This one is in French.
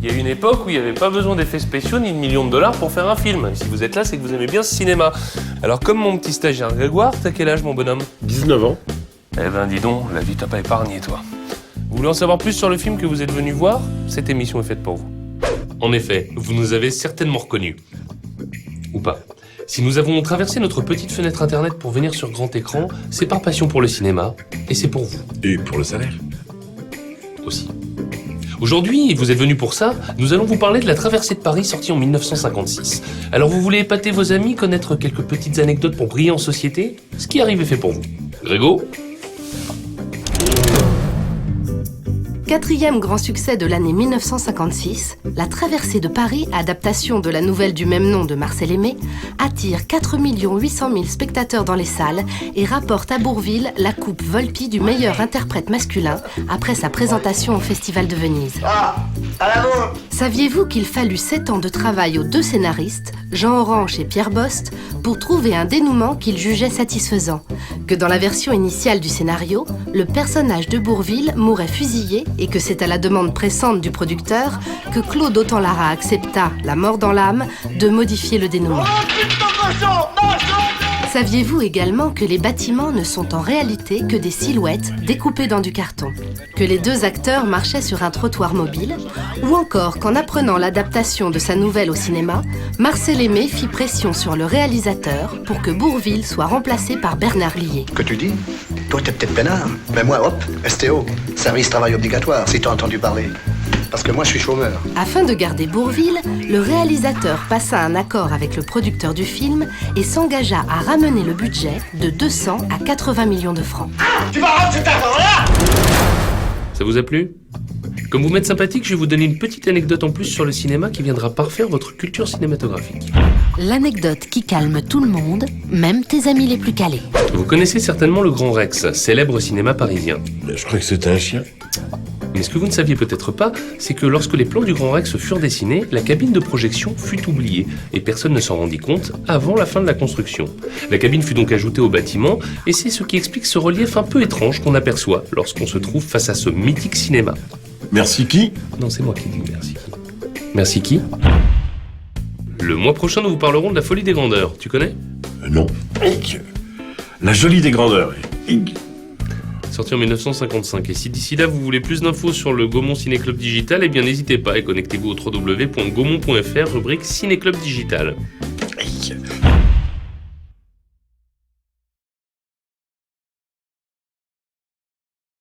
Il y a une époque où il n'y avait pas besoin d'effets spéciaux ni de millions de dollars pour faire un film. Et si vous êtes là, c'est que vous aimez bien ce cinéma. Alors comme mon petit stagiaire Grégoire, t'as quel âge mon bonhomme? 19 ans. Eh ben dis donc, la vie t'a pas épargné toi. Vous voulez en savoir plus sur le film que vous êtes venu voir? Cette émission est faite pour vous. En effet, vous nous avez certainement reconnus. Ou pas. Si nous avons traversé notre petite fenêtre internet pour venir sur grand écran, c'est par passion pour le cinéma, et c'est pour vous. Et pour le salaire? Aussi. Aujourd'hui, vous êtes venus pour ça, nous allons vous parler de La Traversée de Paris sortie en 1956. Alors vous voulez épater vos amis, connaître quelques petites anecdotes pour briller en société? Ce qui arrive est fait pour vous. Grégo? Quatrième grand succès de l'année 1956, La Traversée de Paris, adaptation de la nouvelle du même nom de Marcel Aimé, attire 4 800 000 spectateurs dans les salles et rapporte à Bourvil la coupe Volpi du meilleur interprète masculin après sa présentation au Festival de Venise. Ah, à l'avant. Saviez-vous qu'il fallut 7 ans de travail aux deux scénaristes, Jean Orange et Pierre Bost, pour trouver un dénouement qu'ils jugeaient satisfaisant? Que dans la version initiale du scénario, le personnage de Bourvil mourait fusillé et que c'est à la demande pressante du producteur que Claude Autant-Lara accepta, la mort dans l'âme, de modifier le dénouement. Saviez-vous également que les bâtiments ne sont en réalité que des silhouettes découpées dans du carton? Que les deux acteurs marchaient sur un trottoir mobile? Ou encore qu'en apprenant l'adaptation de sa nouvelle au cinéma, Marcel Aimé fit pression sur le réalisateur pour que Bourvil soit remplacé par Bernard Lier. Que tu dis? Toi, t'es peut-être peinard, mais moi, hop, STO, service travail obligatoire, si t'as entendu parler. Parce que moi, je suis chômeur. Afin de garder Bourvil, le réalisateur passa un accord avec le producteur du film et s'engagea à ramener le budget de 200 à 80 millions de francs. Tu vas rendre cet argent-là! Ça vous a plu? Comme vous m'êtes sympathique, je vais vous donner une petite anecdote en plus sur le cinéma qui viendra parfaire votre culture cinématographique. L'anecdote qui calme tout le monde, même tes amis les plus calés. Vous connaissez certainement le Grand Rex, célèbre cinéma parisien. Je crois que c'était un chien. Mais ce que vous ne saviez peut-être pas, c'est que lorsque les plans du Grand Rex furent dessinés, la cabine de projection fut oubliée et personne ne s'en rendit compte avant la fin de la construction. La cabine fut donc ajoutée au bâtiment et c'est ce qui explique ce relief un peu étrange qu'on aperçoit lorsqu'on se trouve face à ce mythique cinéma. Merci qui? Non, c'est moi qui dis merci. Merci qui? Le mois prochain, nous vous parlerons de La Folie des Grandeurs. Tu connais? Non. La Jolie des Grandeurs. Sorti en 1955. Et si d'ici là, vous voulez plus d'infos sur le Gaumont Ciné Club Digital, eh bien n'hésitez pas et connectez-vous au www.gaumont.fr, rubrique Ciné Club Digital.